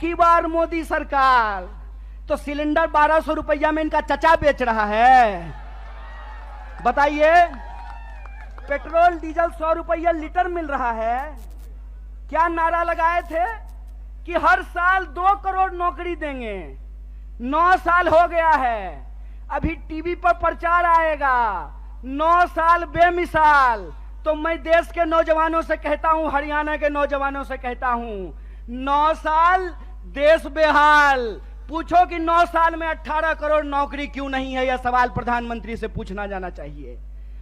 की बार मोदी सरकार तो सिलेंडर 1200 रुपया में इनका चचा बेच रहा है। बताइए, पेट्रोल डीजल 100 रुपया लीटर मिल रहा है। क्या नारा लगाए थे कि हर साल 2 करोड़ नौकरी देंगे। 9 साल हो गया है, अभी टीवी पर प्रचार आएगा 9 साल बेमिसाल। तो मैं देश के नौजवानों से कहता हूं, हरियाणा के नौजवानों से कहता हूं, 9 साल देश बेहाल। पूछो कि 9 साल में 18 करोड़ नौकरी क्यों नहीं है, यह सवाल प्रधानमंत्री से पूछना जाना चाहिए।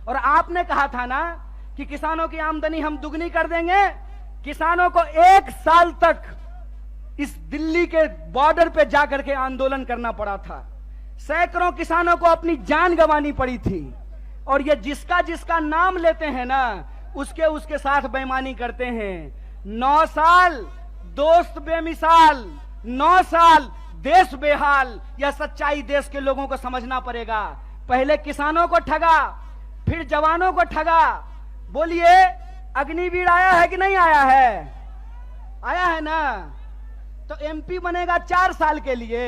और आपने कहा था ना कि किसानों की आमदनी हम दुगनी कर देंगे। किसानों को 1 साल तक इस दिल्ली के बॉर्डर पे जाकर के आंदोलन करना पड़ा था। सैकड़ों किसानों को अपनी जान गंवानी पड़ी थी। और ये जिसका जिसका नाम लेते हैं ना, उसके साथ बेईमानी करते हैं। 9 साल दोस्त बेमिसाल, 9 साल देश बेहाल। यह सच्चाई देश के लोगों को समझना पड़ेगा। पहले किसानों को ठगा, फिर जवानों को ठगा। बोलिए, अग्निवीर आया है कि नहीं आया है? आया है ना। तो एमपी बनेगा 4 साल के लिए,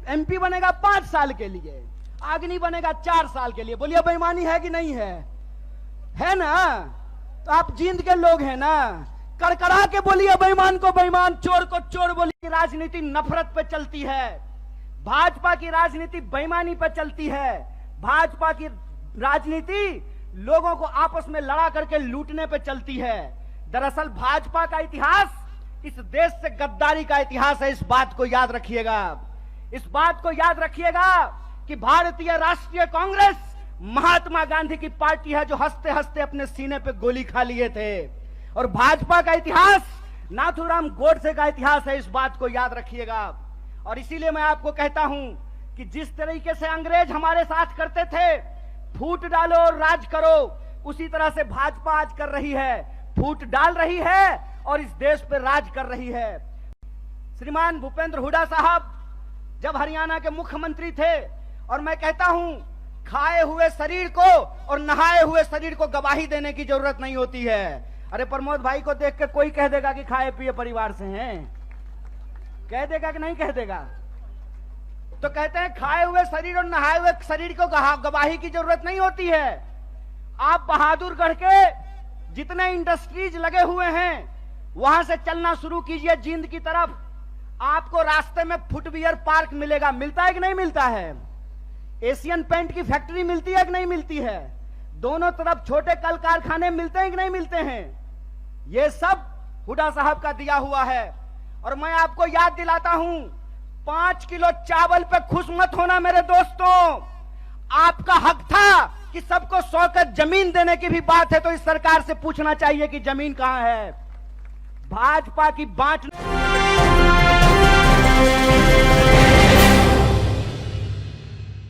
एमपी बनेगा 5 साल के लिए, अग्नि बनेगा 4 साल के लिए। बोलिए, बेईमानी है कि नहीं है? है ना। तो आप जींद के लोग हैं ना, कड़कड़ा के बोलिए बेईमान को बेईमान, चोर को चोर। बोलिए, राजनीति नफरत पे चलती है। भाजपा की राजनीति बेईमानी पे चलती है। भाजपा की राजनीति लोगों को आपस में लड़ा करके लूटने पे चलती है। दरअसल भाजपा का इतिहास इस देश से गद्दारी का इतिहास है। इस बात को याद रखिएगा। इस बात को याद रखिएगा कि भारतीय राष्ट्रीय कांग्रेस महात्मा गांधी की पार्टी है, जो हंसते हंसते अपने सीने पे गोली खा लिए थे। और भाजपा का इतिहास नाथूराम गोडसे का इतिहास है। इस बात को याद रखिएगा। और इसीलिए मैं आपको कहता हूं कि जिस तरीके से अंग्रेज हमारे साथ करते थे, फूट डालो और राज करो, उसी तरह से भाजपा आज कर रही है। फूट डाल रही है और इस देश पे राज कर रही है। श्रीमान भूपेंद्र हुड्डा साहब जब हरियाणा के मुख्यमंत्री थे, और मैं कहता हूं, खाए हुए शरीर को और नहाए हुए शरीर को गवाही देने की जरूरत नहीं होती है। अरे प्रमोद भाई को देख के कोई कह देगा कि खाए पिए परिवार से हैं, कह देगा कि नहीं कह देगा? तो कहते हैं खाए हुए शरीर और नहाए हुए शरीर को गवाही की जरूरत नहीं होती है। आप बहादुरगढ़ के जितने इंडस्ट्रीज लगे हुए हैं, वहां से चलना शुरू कीजिए जींद की तरफ। आपको रास्ते में फुटवियर पार्क मिलेगा। मिलता है कि नहीं मिलता है? एशियन पेंट की फैक्ट्री मिलती है कि नहीं मिलती है? दोनों तरफ छोटे कल कारखाने मिलते हैं कि नहीं मिलते हैं? ये सब हुड्डा साहब का दिया हुआ है। और मैं आपको याद दिलाता हूं, 5 किलो चावल पे खुश मत होना मेरे दोस्तों। आपका हक था कि सबको 100 गज जमीन देने की भी बात है तो इस सरकार से पूछना चाहिए कि जमीन कहां है। भाजपा की बांट